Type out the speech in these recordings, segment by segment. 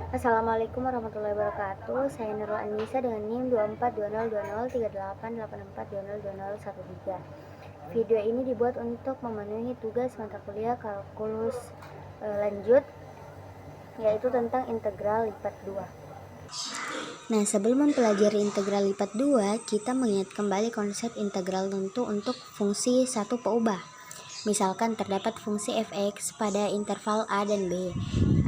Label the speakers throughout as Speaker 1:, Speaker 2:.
Speaker 1: Assalamualaikum warahmatullahi wabarakatuh. Saya Nurul Anissa dengan NIM 2420203844202013. Video ini dibuat untuk memenuhi tugas mata kuliah kalkulus lanjut, yaitu tentang integral lipat 2. Nah, sebelum mempelajari integral lipat 2, kita mengingat kembali konsep integral tentu untuk fungsi satu peubah. Misalkan terdapat fungsi fx pada interval a dan b.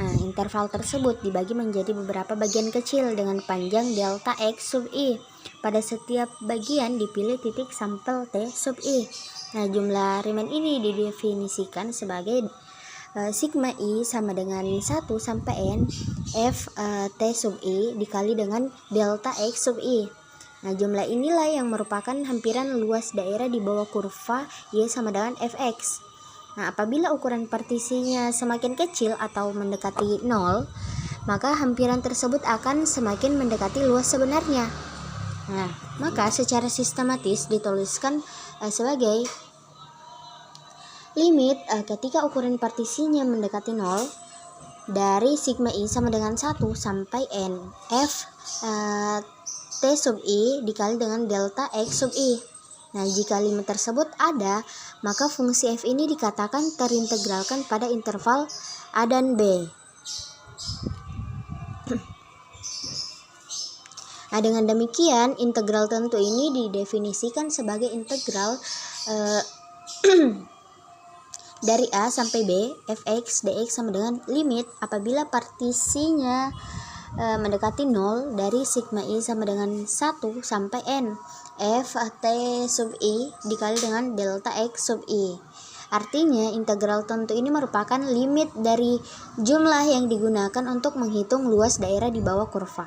Speaker 1: Nah, interval tersebut dibagi menjadi beberapa bagian kecil dengan panjang delta x sub i. Pada setiap bagian dipilih titik sampel t sub i. Nah, jumlah Riemann ini didefinisikan sebagai sigma i sama dengan 1 sampai n f t sub i dikali dengan delta x sub i. Nah, jumlah inilah yang merupakan hampiran luas daerah di bawah kurva y sama dengan fx. Nah, apabila ukuran partisinya semakin kecil atau mendekati 0, maka hampiran tersebut akan semakin mendekati luas sebenarnya. Nah, maka secara sistematis dituliskan sebagai limit ketika ukuran partisinya mendekati 0 dari sigma i sama dengan 1 sampai n f t sub i dikali dengan delta x sub i. Nah, jika limit tersebut ada, maka fungsi f ini dikatakan terintegralkan pada interval a dan b. Nah, dengan demikian integral tentu ini didefinisikan sebagai integral dari a sampai b fx dx sama dengan limit apabila partisinya mendekati 0 dari sigma i sama dengan 1 sampai n f t sub i dikali dengan delta x sub i. Artinya integral tentu ini merupakan limit dari jumlah yang digunakan untuk menghitung luas daerah di bawah kurva.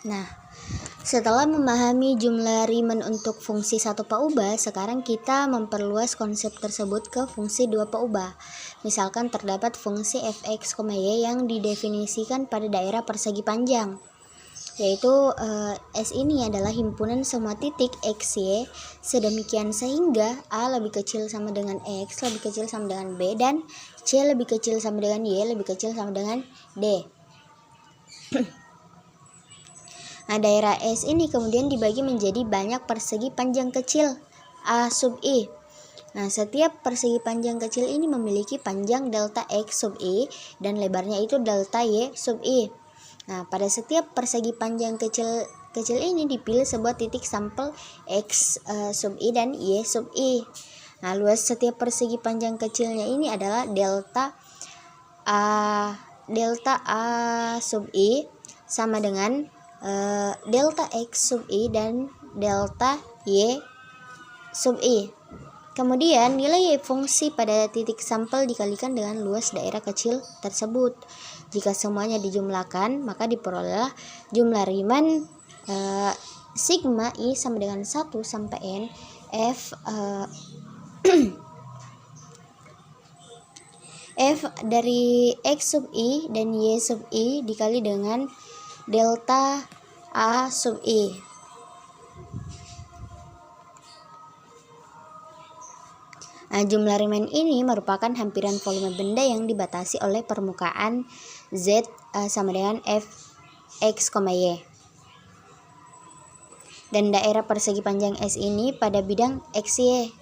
Speaker 1: Nah, setelah memahami jumlah Riemann untuk fungsi satu peubah, sekarang kita memperluas konsep tersebut ke fungsi dua peubah. Misalkan terdapat fungsi fx, y yang didefinisikan pada daerah persegi panjang, yaitu S ini adalah himpunan semua titik x, y sedemikian sehingga A lebih kecil sama dengan X lebih kecil sama dengan B dan C lebih kecil sama dengan Y lebih kecil sama dengan D. Nah, daerah S ini kemudian dibagi menjadi banyak persegi panjang kecil A sub I. Nah, setiap persegi panjang kecil ini memiliki panjang delta X sub I dan lebarnya itu delta Y sub I. Nah, pada setiap persegi panjang kecil ini dipilih sebuah titik sampel X sub I dan Y sub I. Nah, luas setiap persegi panjang kecilnya ini adalah delta A sub I sama dengan delta X sub I dan delta Y sub I. Kemudian nilai fungsi pada titik sampel dikalikan dengan luas daerah kecil tersebut. Jika semuanya dijumlahkan, maka diperolehlah jumlah Riemann sigma i sama dengan 1 sampai n f f dari x sub i dan y sub i dikali dengan delta A sub I. Nah, jumlah Riemann ini merupakan hampiran volume benda yang dibatasi oleh permukaan Z sama dengan fx, y. Dan daerah persegi panjang S ini pada bidang xy.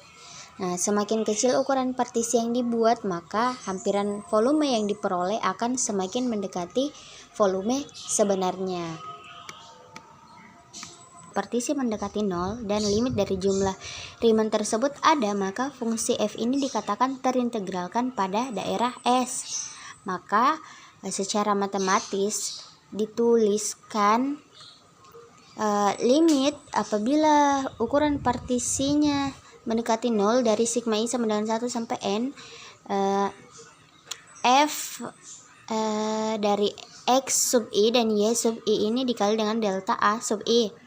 Speaker 1: Nah, semakin kecil ukuran partisi yang dibuat, maka hampiran volume yang diperoleh akan semakin mendekati volume sebenarnya. Partisi mendekati 0 dan limit dari jumlah Riemann tersebut ada, maka fungsi f ini dikatakan terintegralkan pada daerah S. Maka secara matematis dituliskan limit apabila ukuran partisinya mendekati 0 dari sigma i sama dengan 1 sampai n f dari x sub i dan y sub i ini dikali dengan delta A sub i.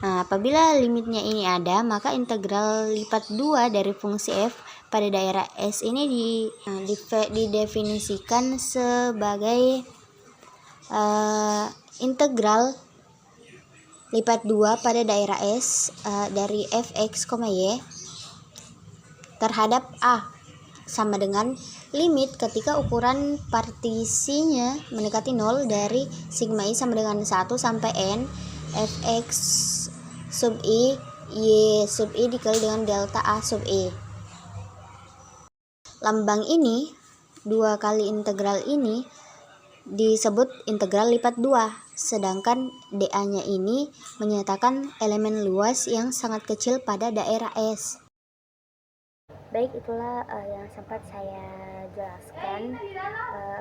Speaker 1: Nah, apabila limitnya ini ada, maka integral lipat 2 dari fungsi f pada daerah S ini didefinisikan sebagai integral lipat 2 pada daerah S dari fx, y terhadap A sama dengan Limit ketika ukuran partisinya mendekati 0 dari sigma i sama dengan 1 sampai n fx sub i y sub i dikali dengan delta a sub i. Lambang ini, 2 kali integral ini disebut integral lipat 2, sedangkan dA-nya ini menyatakan elemen luas yang sangat kecil pada daerah S. Baik, itulah yang sempat saya jelaskan.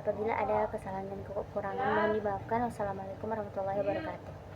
Speaker 1: Apabila ada kesalahan dan kekurangan mohon dimaafkan. Wassalamualaikum warahmatullahi wabarakatuh.